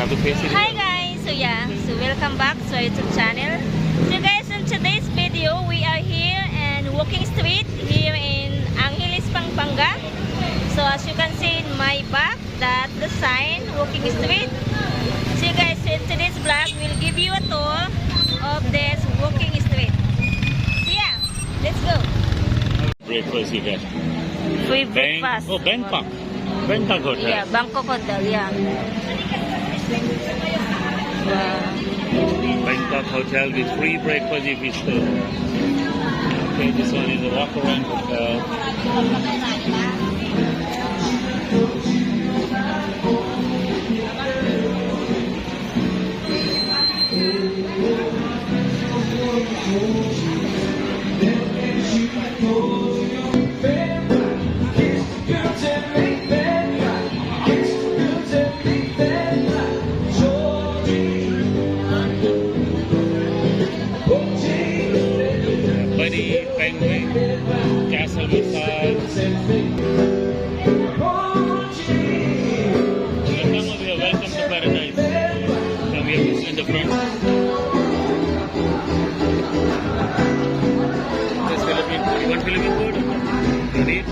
have to face it. Hi guys, so welcome back to our YouTube channel. So guys, in today's video, we are here in Walking Street here in Angeles, Pampanga. So as you can see in my back, that's the sign, Walking Street. So guys, in today's vlog, we'll give you a tour of this Walking Street. So yeah, let's go. Breakfast you get. Free breakfast. Bangkok. Bangkok Hotel. Yeah, Bangkok Hotel, yeah. Wow. Bangkok Hotel with free breakfast if you stay. Okay, this one is a walk around hotel. Buddy, penguin, castle massage. Welcome to paradise. Now we have in the front. This Philippine food. You want Philippine food? You need?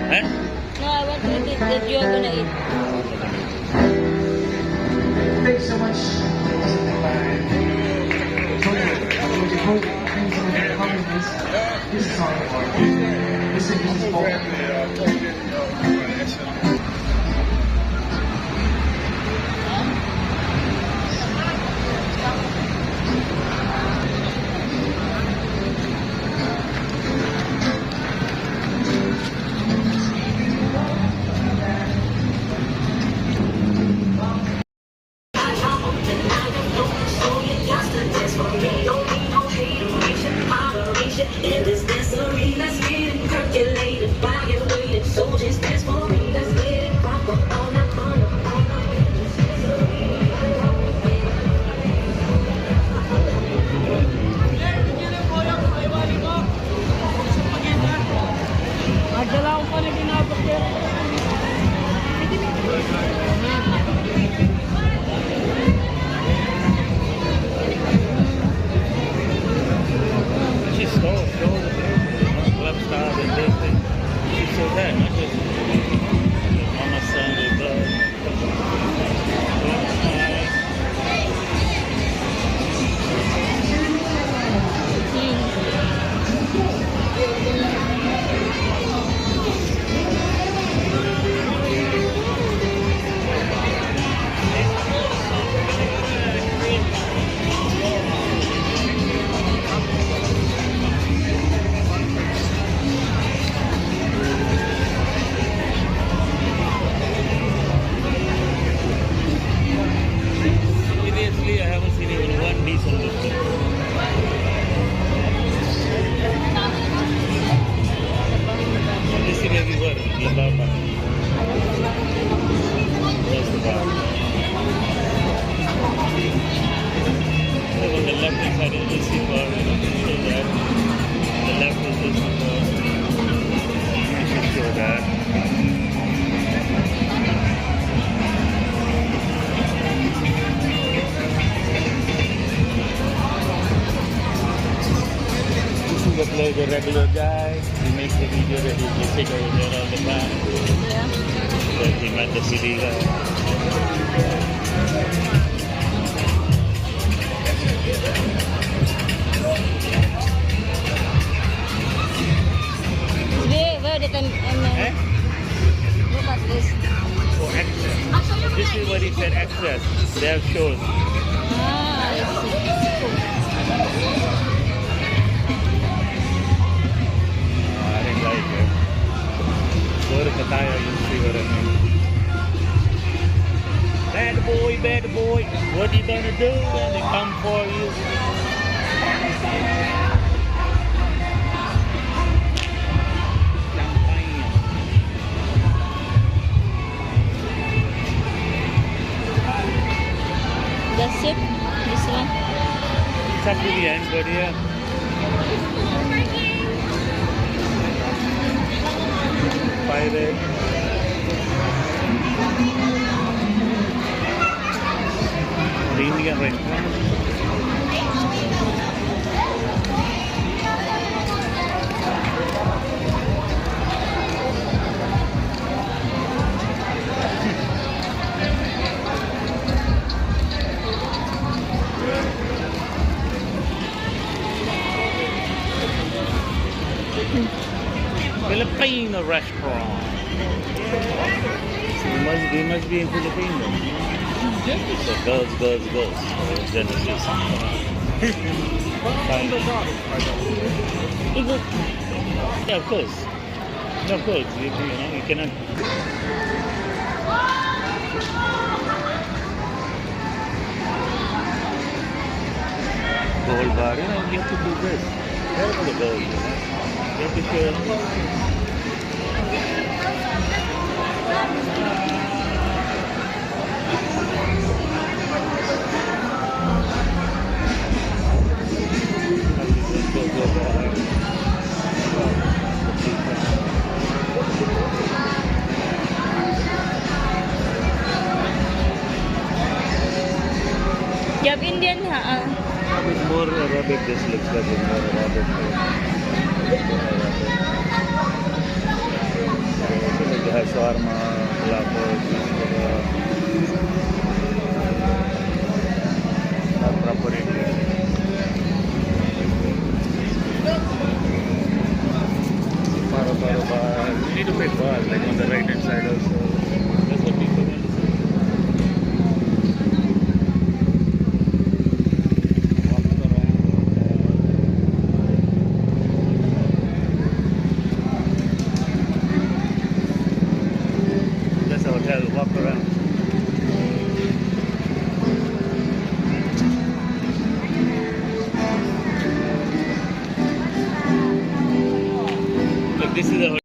Huh? No, I want to eat that you are gonna eat. Thanks so much. This is all about this is In this dancery, let's get it percolated, body weighted, so just dance for me, let's get it proper, all that fun, all She stole the club style and this thing. She stole that, not just Mama Son and seriously, I haven't seen even one decent looking. This is everywhere, in Baba. That's the bar. On the left hand side is the sea bar, show that. On the left is the sea bar. You should show that. This is the regular guy. He makes the video that he just take over there all the time. Yeah. Like he met the city guy. Where they can Eh? look at this. Oh, access. This is what he said, access. They have shows. Ah, I I didn't like it. Go to Pattaya, you'll see what I mean. Bad boy, what are you gonna do when they come for you? That's it. This one. It's up to the end, but yeah. Pirate. Indian restaurant. Filipino restaurant. We must be in Filipino. So girls. Genesis. Yeah, of course. No, of course. You cannot. Gold bar, you have to do this. Where are the girls? You have to show. You have Indian, huh? It's more Arabic, this looks like it's more Arabic. They have shawarma, falafel, not proper Indian. You need to pay bars, like on the right hand side also. That's what people want to see. That's the hotel, walk around. Look, this is the hotel.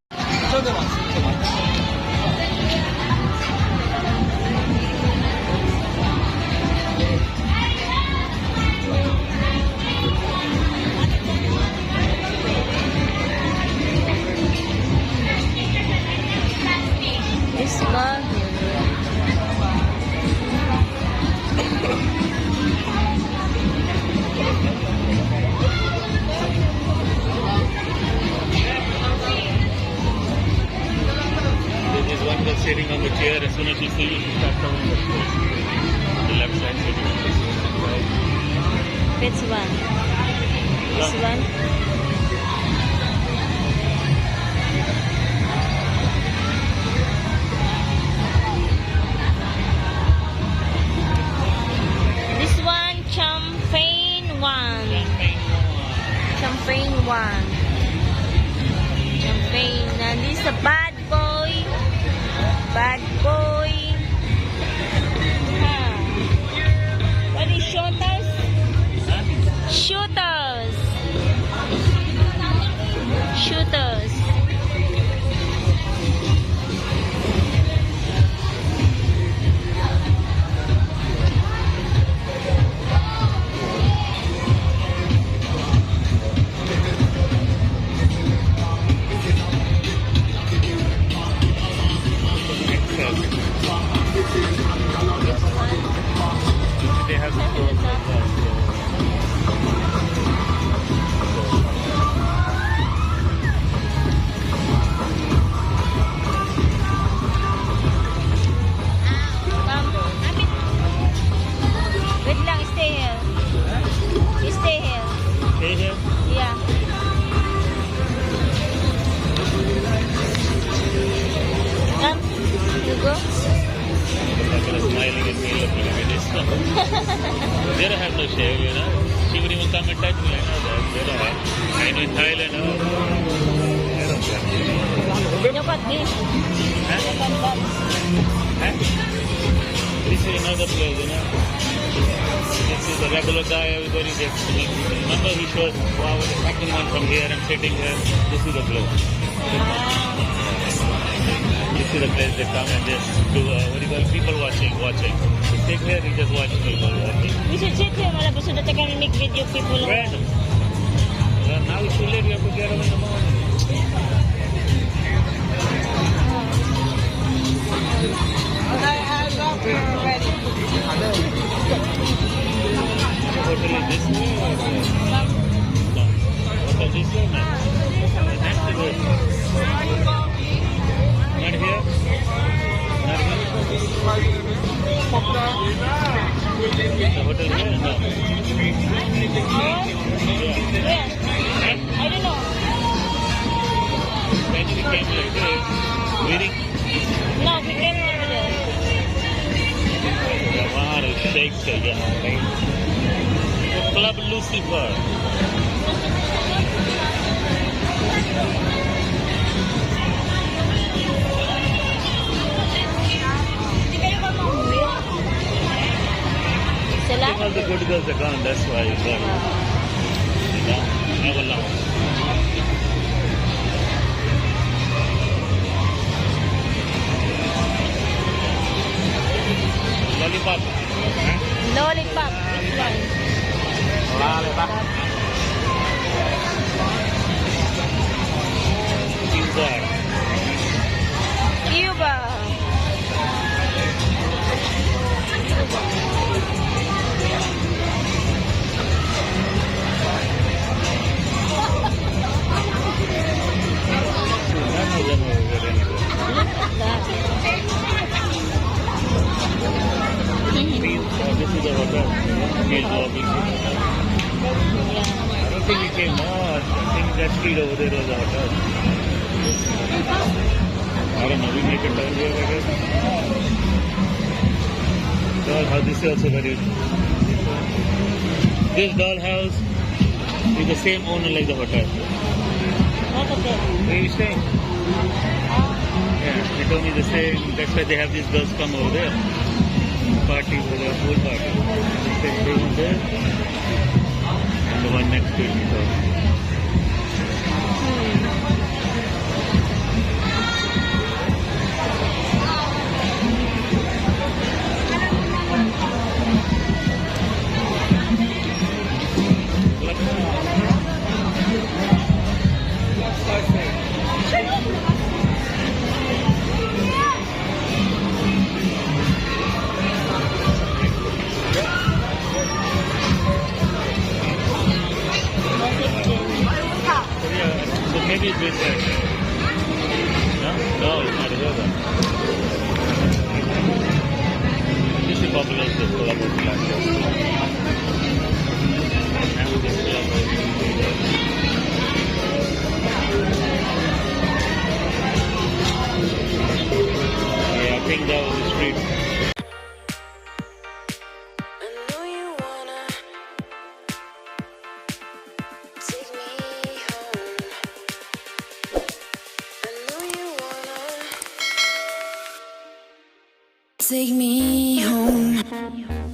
This one. There's one girl sitting on the chair. As soon as you see you, she starts covering the face. The left side sitting on the right. Which one? This No. one? This one, champagne one. Champagne one. Champagne. And this is a bad boy. Bad boy. Huh. What is shooters? Shooters. Shooters. They have the stores like that. Wait lang, stay here. You stay here. Stay here. Yeah. Come. You go. They're smiling at me, looking at me. They don't have no shave, you know. She would even come and touch me. They don't have. I know in Thailand, they don't have. Look at this. Huh? Look at that. Huh? This is another place, you know. This is the regular guy, everybody gets to meet. Remember he showed, wow, the second one from here, I'm sitting here. This is the place. This is the place they come and just do, what do you call it, people watching. You sit here, you just watch people watching. We should sit here. Wala pa sunod na kami make video people. Random. Well, now it's too late, we have to get up in the morning. I got already. hotel is this way or no? Hotel this way? No. Next to it. Not here? Not here? The hotel here? No. Yes. I don't know. When we came like this, waiting. No, we came over there. वहाँ शेख से यहाँ कहीं club Lucifer Sila? all the good girls are gone, that's why it's gone. You know, never long. Lollipop. Lollipop. This one. Lollipop. Pizza. Cuba. None of them are good anyway. Look at that. This is the hotel. Field lobby. Yeah. I don't think we came north. I think that street over there was the hotel. I don't know. We make a turn here, I guess. Dollhouse. This is also very. This dollhouse is the same owner like the hotel. What of it? Where are you staying? Yeah, they told me the same. That's why they have these girls come over there. Party for the pool party. The same one there. And the one next to it. So. So maybe it's this side. No? No, it's not here then. This is popular as the club of last year. And with this club yeah, I think that was the street. I know you wanna take me home. I know you wanna take me home.